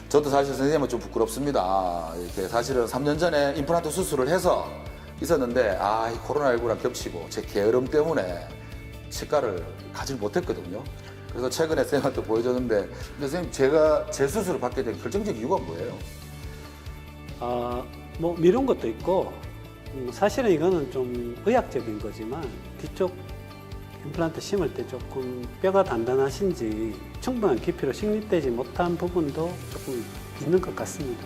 저도 사실 선생님은 좀 부끄럽습니다. 이렇게 사실은 3년 전에 임플란트 수술을 해서 있었는데 이 코로나19랑 겹치고 제 게으름 때문에 치과를 가지 못했거든요. 그래서 최근에 선생님한테 보여줬는데, 근데 선생님 제가 제 수술을 받게 된 결정적 이유가 뭐예요? 뭐 미룬 것도 있고 사실은 이거는 좀 의학적인 거지만 뒤쪽 임플란트 심을 때 조금 뼈가 단단하신지 충분한 깊이로 식립되지 못한 부분도 조금 있는 것 같습니다.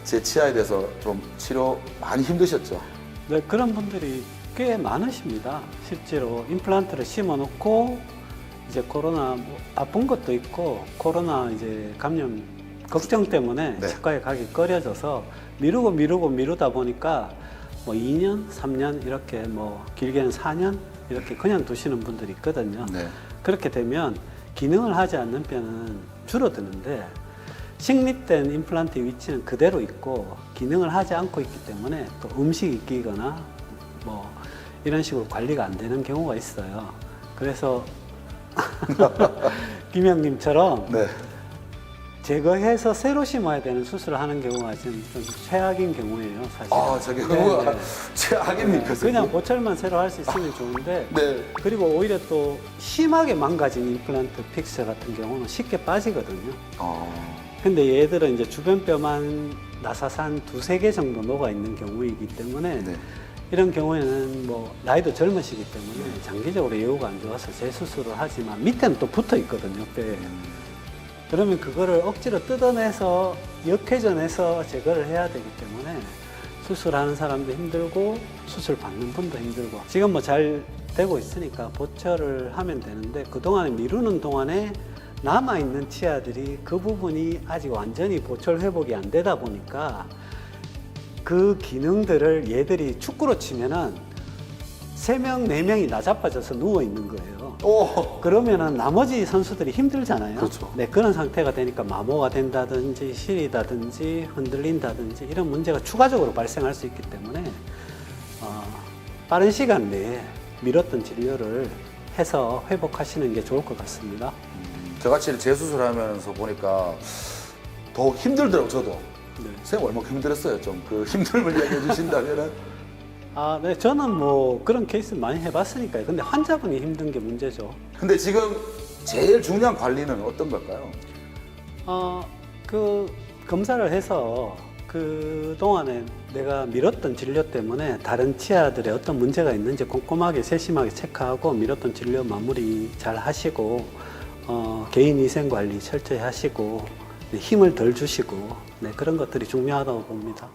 제 치아에 대해서 좀 치료 많이 힘드셨죠? 네, 그런 분들이 꽤 많으십니다. 실제로 임플란트를 심어 놓고 이제 코로나 뭐 아픈 것도 있고 코로나 이제 감염 걱정 때문에 네. 치과에 가기 꺼려져서 미루다 보니까 뭐 2년, 3년 이렇게 뭐 길게는 4년 이렇게 그냥 두시는 분들이 있거든요. 네. 그렇게 되면 기능을 하지 않는 뼈는 줄어드는데 식립된 임플란트 위치는 그대로 있고 기능을 하지 않고 있기 때문에 또 음식이 끼거나 뭐 이런 식으로 관리가 안 되는 경우가 있어요. 그래서 김영님처럼 네. 제거해서 새로 심어야 되는 수술을 하는 경우가 좀 최악인 경우예요, 사실. 저 경우가 최악입니까? 그냥 보철만 새로 할 수 있으면 좋은데 네. 그리고 오히려 또 심하게 망가진 임플란트 픽처 같은 경우는 쉽게 빠지거든요. 근데 얘들은 이제 주변 뼈만 나사산 2-3개 정도 녹아 있는 경우이기 때문에 네. 이런 경우에는 뭐 나이도 젊으시기 때문에 장기적으로 예후가 안 좋아서 재수술을 하지만 밑에는 또 붙어 있거든요, 뼈에. 그러면 그거를 억지로 뜯어내서 역회전해서 제거를 해야 되기 때문에 수술하는 사람도 힘들고 수술 받는 분도 힘들고 지금 뭐 잘 되고 있으니까 보철을 하면 되는데 그동안에 미루는 동안에 남아있는 치아들이 그 부분이 아직 완전히 보철 회복이 안 되다 보니까 그 기능들을 얘들이 축구로 치면은 3명, 4명이 나자빠져서 누워있는 거예요. 그러면은 나머지 선수들이 힘들잖아요. 그렇죠. 네, 그런 상태가 되니까 마모가 된다든지 시리다든지 흔들린다든지 이런 문제가 추가적으로 발생할 수 있기 때문에 빠른 시간 내에 미뤘던 진료를 해서 회복하시는 게 좋을 것 같습니다. 저같이 재수술하면서 보니까 더 힘들더라고요, 저도. 네. 선생님 얼마나 힘들었어요? 좀 그 힘듦을 이야기해 주신다면은. 네, 저는 뭐 그런 케이스 많이 해봤으니까요. 근데 환자분이 힘든 게 문제죠. 근데 지금 제일 중요한 관리는 어떤 걸까요? 그 검사를 해서 그 동안에 내가 미뤘던 진료 때문에 다른 치아들의 어떤 문제가 있는지 꼼꼼하게 세심하게 체크하고 미뤘던 진료 마무리 잘 하시고 개인 위생 관리 철저히 하시고 힘을 덜 주시고 그런 것들이 중요하다고 봅니다.